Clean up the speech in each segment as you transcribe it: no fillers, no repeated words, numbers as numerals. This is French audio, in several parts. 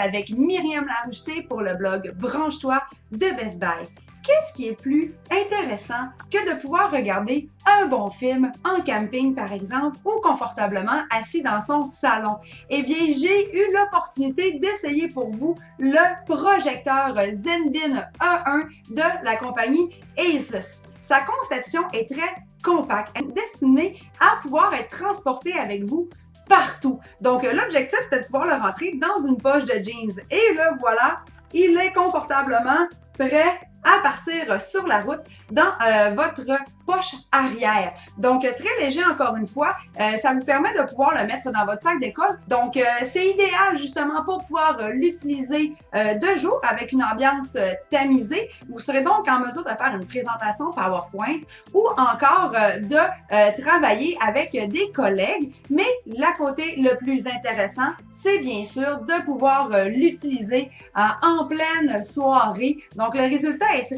avec Myriam Laroucheté pour le blog Branche-toi de Best Buy. Qu'est-ce qui est plus intéressant que de pouvoir regarder un bon film en camping, par exemple, ou confortablement assis dans son salon? Eh bien, j'ai eu l'opportunité d'essayer pour vous le projecteur ZenBin A1 de la compagnie Asus. Sa conception est très compacte, destinée à pouvoir être transportée avec vous partout. Donc, l'objectif, c'était de pouvoir le rentrer dans une poche de jeans. Et le voilà, il est confortablement prêt à partir sur la route dans votre poche arrière. Donc, très léger encore une fois, ça vous permet de pouvoir le mettre dans votre sac d'école. Donc, c'est idéal justement pour pouvoir l'utiliser de jour avec une ambiance tamisée. Vous serez donc en mesure de faire une présentation PowerPoint ou encore de travailler avec des collègues. Mais la côté le plus intéressant, c'est bien sûr de pouvoir l'utiliser en pleine soirée. Donc, le résultat est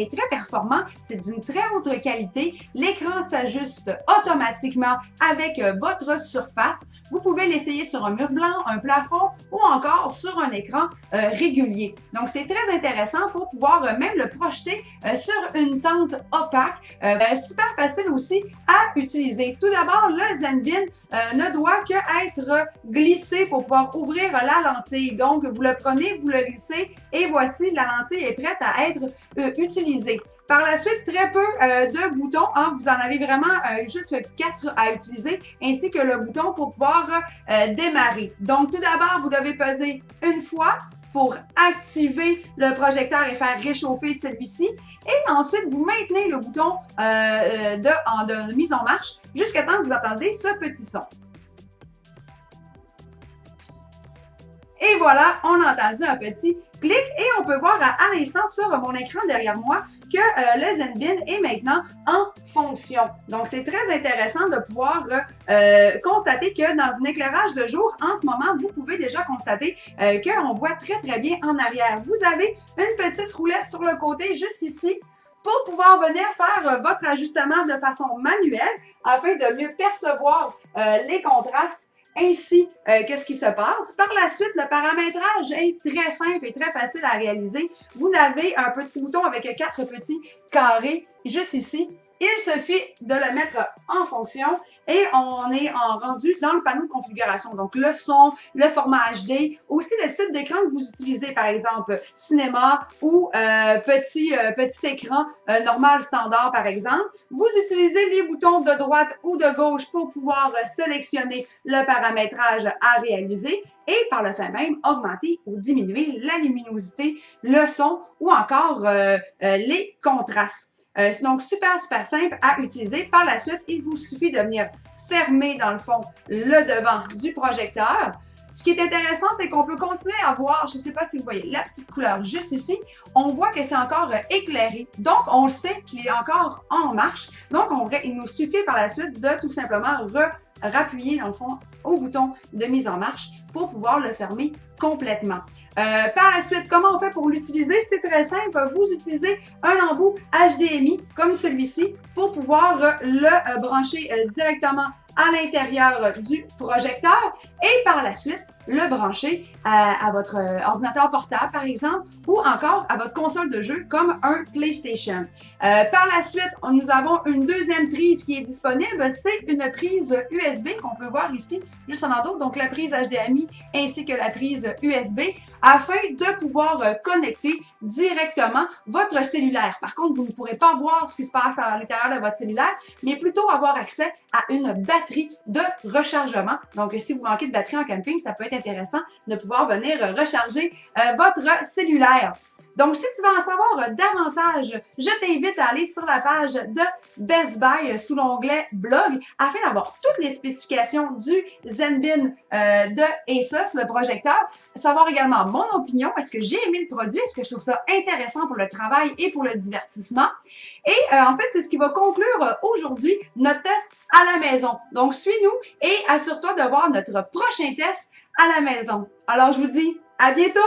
très performant. C'est d'une très haute qualité. L'écran s'ajuste automatiquement avec votre surface. Vous pouvez l'essayer sur un mur blanc, un plafond ou encore sur un écran régulier. Donc, c'est très intéressant pour pouvoir même le projeter sur une tente opaque. Super facile aussi à utiliser. Tout d'abord, le ZenBin ne doit qu'être glissé pour pouvoir ouvrir la lentille. Donc, vous le prenez, vous le glissez et voici, la lentille est prête à être utilisée. Par la suite, très peu de boutons. Hein. Vous en avez vraiment juste 4 à utiliser, ainsi que le bouton pour pouvoir démarrer. Donc, tout d'abord, vous devez peser une fois pour activer le projecteur et faire réchauffer celui-ci. Et ensuite, vous maintenez le bouton de mise en marche jusqu'à temps que vous entendez ce petit son. Et voilà, on a entendu un petit clic et on peut voir à l'instant sur mon écran derrière moi que le ZenBin est maintenant en fonction. Donc, c'est très intéressant de pouvoir constater que dans un éclairage de jour, en ce moment, vous pouvez déjà constater qu'on voit très bien en arrière. Vous avez une petite roulette sur le côté, juste ici, pour pouvoir venir faire votre ajustement de façon manuelle afin de mieux percevoir les contrastes ainsi que ce qui se passe. Par la suite, le paramétrage est très simple et très facile à réaliser. Vous avez un petit bouton avec 4 petits carrés juste ici. Il suffit de le mettre en fonction et on est rendu dans le panneau de configuration. Donc, le son, le format HD, aussi le type d'écran que vous utilisez, par exemple, cinéma ou petit écran normal standard, par exemple. Vous utilisez les boutons de droite ou de gauche pour pouvoir sélectionner le paramétrage à réaliser et par le fait même augmenter ou diminuer la luminosité, le son ou encore les contrastes. Donc, super simple à utiliser. Par la suite, il vous suffit de venir fermer, dans le fond, le devant du projecteur. Ce qui est intéressant, c'est qu'on peut continuer à voir, je ne sais pas si vous voyez la petite couleur juste ici, on voit que c'est encore éclairé. Donc, on le sait qu'il est encore en marche. Donc, il nous suffit par la suite de tout simplement rappuyer, dans le fond, au bouton de mise en marche pour pouvoir le fermer complètement. Par la suite, comment on fait pour l'utiliser? C'est très simple. Vous utilisez un embout HDMI comme celui-ci pour pouvoir le brancher directement à l'intérieur du projecteur et par la suite, le brancher à votre ordinateur portable, par exemple, ou encore à votre console de jeu comme un PlayStation. Par la suite, nous avons une deuxième prise qui est disponible. C'est une prise USB qu'on peut voir ici, juste en entour. Donc, la prise HDMI ainsi que la prise USB afin de pouvoir connecter directement votre cellulaire. Par contre, vous ne pourrez pas voir ce qui se passe à l'intérieur de votre cellulaire, mais plutôt avoir accès à une batterie de rechargement. Donc, si vous manquez de batterie en camping, ça peut être intéressant de pouvoir venir recharger votre cellulaire. Donc, si tu veux en savoir davantage, je t'invite à aller sur la page de Best Buy sous l'onglet blog afin d'avoir toutes les spécifications du ZenBin de Asus, le projecteur. Savoir également mon opinion. Est-ce que j'ai aimé le produit? Est-ce que je trouve ça intéressant pour le travail et pour le divertissement? Et en fait, c'est ce qui va conclure aujourd'hui notre test à la maison. Donc, suis-nous et assure-toi de voir notre prochain test à la maison. Alors, je vous dis à bientôt!